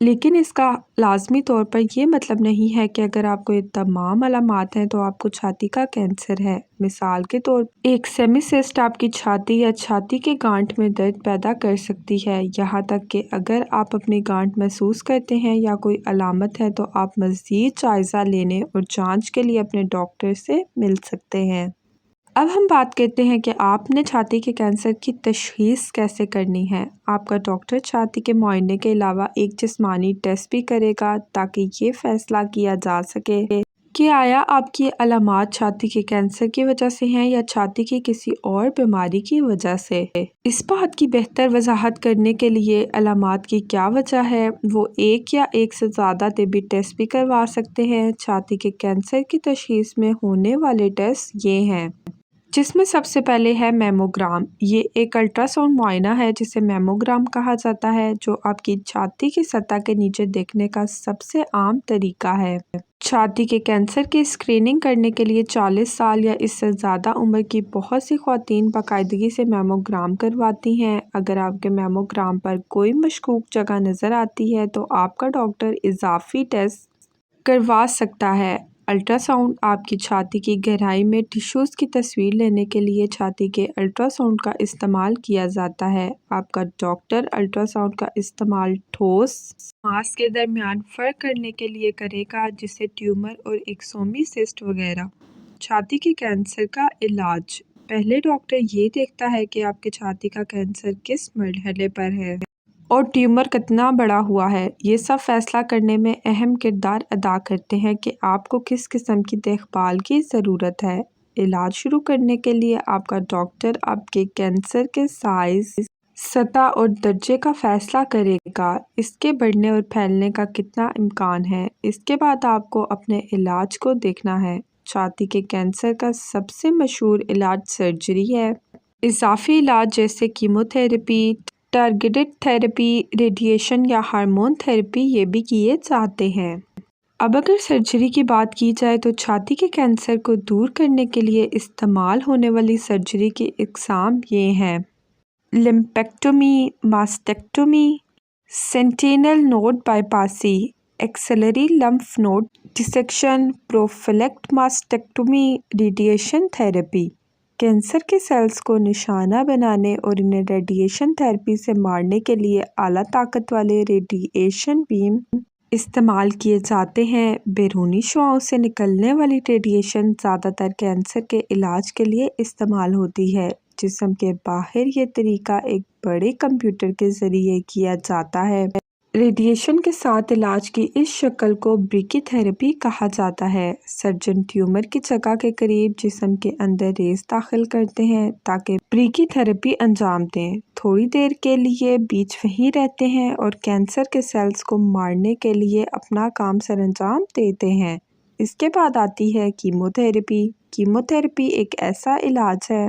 لیکن اس کا لازمی طور پر یہ مطلب نہیں ہے کہ اگر آپ کو یہ تمام علامات ہیں تو آپ کو چھاتی کا کینسر ہے۔ مثال کے طور پر ایک سیمی سسٹ آپ کی چھاتی یا چھاتی کے گانٹ میں درد پیدا کر سکتی ہے، یہاں تک کہ اگر آپ اپنی گانٹ محسوس کرتے ہیں یا کوئی علامت ہے تو آپ مزید جائزہ لینے اور جانچ کے لیے اپنے ڈاکٹر سے مل سکتے ہیں۔ اب ہم بات کرتے ہیں کہ آپ نے چھاتی کے کینسر کی تشخیص کیسے کرنی ہے۔ آپ کا ڈاکٹر چھاتی کے معائنے کے علاوہ ایک جسمانی ٹیسٹ بھی کرے گا تاکہ یہ فیصلہ کیا جا سکے کہ آیا آپ کی علامات چھاتی کے کینسر کی وجہ سے ہیں یا چھاتی کی کسی اور بیماری کی وجہ سے۔ اس بات کی بہتر وضاحت کرنے کے لیے علامات کی کیا وجہ ہے، وہ ایک یا ایک سے زیادہ طبی ٹیسٹ بھی کروا سکتے ہیں۔ چھاتی کے کینسر کی تشخیص میں ہونے والے ٹیسٹ یہ ہیں، جس میں سب سے پہلے ہے میموگرام۔ یہ ایک الٹرا ساؤنڈ معائنہ ہے جسے میموگرام کہا جاتا ہے، جو آپ کی چھاتی کی سطح کے نیچے دیکھنے کا سب سے عام طریقہ ہے۔ چھاتی کے کینسر کی اسکریننگ کرنے کے لیے 40 سال یا اس سے زیادہ عمر کی بہت سی خواتین باقاعدگی سے میموگرام کرواتی ہیں۔ اگر آپ کے میموگرام پر کوئی مشکوک جگہ نظر آتی ہے تو آپ کا ڈاکٹر اضافی ٹیسٹ کروا سکتا ہے۔ الٹرا ساؤنڈ آپ کی چھاتی کی گہرائی میں ٹشوز کی تصویر لینے کے لیے چھاتی کے الٹرا ساؤنڈ کا استعمال کیا جاتا ہے۔ آپ کا ڈاکٹر الٹرا ساؤنڈ کا استعمال ٹھوس ماس کے درمیان فرق کرنے کے لیے کرے گا، جیسے ٹیومر اور ایک سومی سسٹ وغیرہ۔ چھاتی کے کینسر کا علاج۔ پہلے ڈاکٹر یہ دیکھتا ہے کہ آپ کے چھاتی کا کینسر کس مرحلے پر ہے اور ٹیومر کتنا بڑا ہوا ہے۔ یہ سب فیصلہ کرنے میں اہم کردار ادا کرتے ہیں کہ آپ کو کس قسم کی دیکھ بھال کی ضرورت ہے۔ علاج شروع کرنے کے لیے آپ کا ڈاکٹر آپ کے کینسر کے سائز، سطح اور درجے کا فیصلہ کرے گا، اس کے بڑھنے اور پھیلنے کا کتنا امکان ہے۔ اس کے بعد آپ کو اپنے علاج کو دیکھنا ہے۔ چھاتی کے کینسر کا سب سے مشہور علاج سرجری ہے۔ اضافی علاج جیسے chemo therapy, targeted therapy, radiation یا ہارمون تھراپی یہ بھی کیے جاتے ہیں۔ اب اگر سرجری کی بات کی جائے تو چھاتی کے کینسر کو دور کرنے کے لیے استعمال ہونے والی سرجری کی اقسام یہ ہیں: lumpectomy, mastectomy, sentinel node biopsy, axillary lymph node dissection, prophylactic mastectomy, radiation therapy. Cancer کے سیلز کو نشانہ بنانے اور انہیں ریڈیشن تھراپی سے مارنے کے لیے اعلیٰ طاقت والے ریڈیشن بیم استعمال کیے جاتے ہیں۔ بیرونی شعاعوں سے نکلنے والی ریڈیشن زیادہ تر کینسر کے علاج کے لیے استعمال ہوتی ہے۔ جسم کے باہر یہ طریقہ ایک بڑے کمپیوٹر کے ذریعے کیا جاتا ہے۔ ریڈیشن کے ساتھ علاج کی اس شکل کو بریکی تھراپی کہا جاتا ہے۔ سرجن ٹیومر کی جگہ کے قریب جسم کے اندر ریز داخل کرتے ہیں تاکہ بریکی تھراپی انجام دیں۔ تھوڑی دیر کے لیے بیچ وہیں رہتے ہیں اور کینسر کے سیلز کو مارنے کے لیے اپنا کام سرانجام دیتے ہیں۔ اس کے بعد آتی ہے کیمو تھراپی۔ کیمو تھراپی ایک ایسا علاج ہے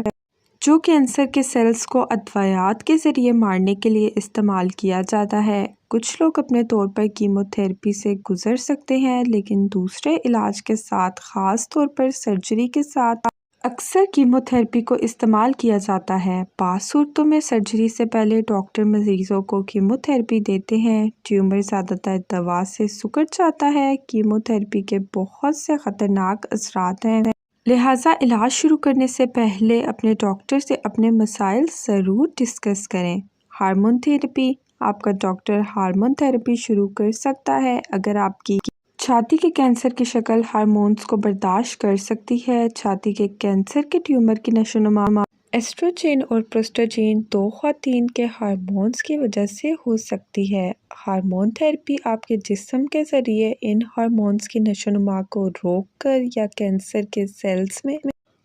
جو کینسر کے سیلز کو ادویات کے ذریعے مارنے کے لیے استعمال کیا جاتا ہے۔ کچھ لوگ اپنے طور پر کیمو تھراپی سے گزر سکتے ہیں، لیکن دوسرے علاج کے ساتھ، خاص طور پر سرجری کے ساتھ، اکثر کیمو تھراپی کو استعمال کیا جاتا ہے۔ بعض صورتوں میں سرجری سے پہلے ڈاکٹر مریضوں کو کیمو تھراپی دیتے ہیں۔ ٹیومر زیادہ تر دوا سے سکڑ جاتا ہے۔ کیمو تھراپی کے بہت سے خطرناک اثرات ہیں، لہٰذا علاج شروع کرنے سے پہلے اپنے ڈاکٹر سے اپنے مسائل ضرور ڈسکس کریں۔ Hormone therapy. آپ کا ڈاکٹر ہارمون تھراپی شروع کر سکتا ہے اگر آپ کی چھاتی کے کینسر کی شکل ہارمونز کو برداشت کر سکتی ہے۔ چھاتی کے کینسر کے ٹیومر کی نشوونما ایسٹروجن اور پروسٹاجین دو خواتین کے ہارمونز کی وجہ سے ہو سکتی ہے۔ ہارمون تھراپی آپ کے جسم کے ذریعے ان ہارمونز کی نشوونما کو روک کر یا کینسر کے سیلز میں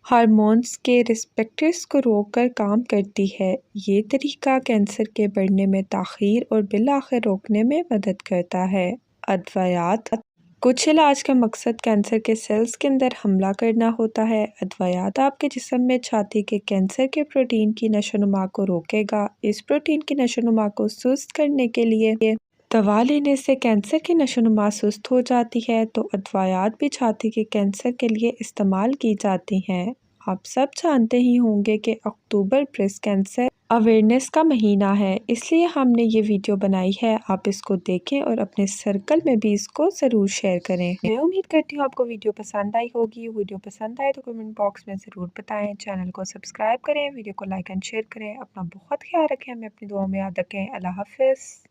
ہارمونز کے ریسپٹرز کو روک کر کام کرتی ہے۔ یہ طریقہ کینسر کے بڑھنے میں تاخیر اور بالآخر روکنے میں مدد کرتا ہے۔ ادویات۔ کچھ علاج کا مقصد کینسر کے سیلز کے اندر حملہ کرنا ہوتا ہے۔ ادویات آپ کے جسم میں چھاتی کے کینسر کے پروٹین کی نشوونما کو روکے گا۔ اس پروٹین کی نشوونما کو سست کرنے کے لیے دوا لینے سے کینسر کی نشوونما سست ہو جاتی ہے، تو ادویات بھی چھاتی کے کینسر کے لیے استعمال کی جاتی ہیں۔ آپ سب جانتے ہی ہوں گے کہ اکتوبر بریسٹ کینسر اویئرنیس کا مہینہ ہے، اس لیے ہم نے یہ ویڈیو بنائی ہے۔ آپ اس کو دیکھیں اور اپنے سرکل میں بھی اس کو ضرور شیئر کریں۔ میں امید کرتی ہوں آپ کو ویڈیو پسند آئی ہوگی۔ ویڈیو پسند آئے تو کمنٹ باکس میں ضرور بتائیں۔ چینل کو سبسکرائب کریں، ویڈیو کو لائک اینڈ شیئر کریں۔ اپنا بہت خیال رکھیں، ہمیں اپنی دعاؤں میں یاد رکھیں۔ اللہ حافظ۔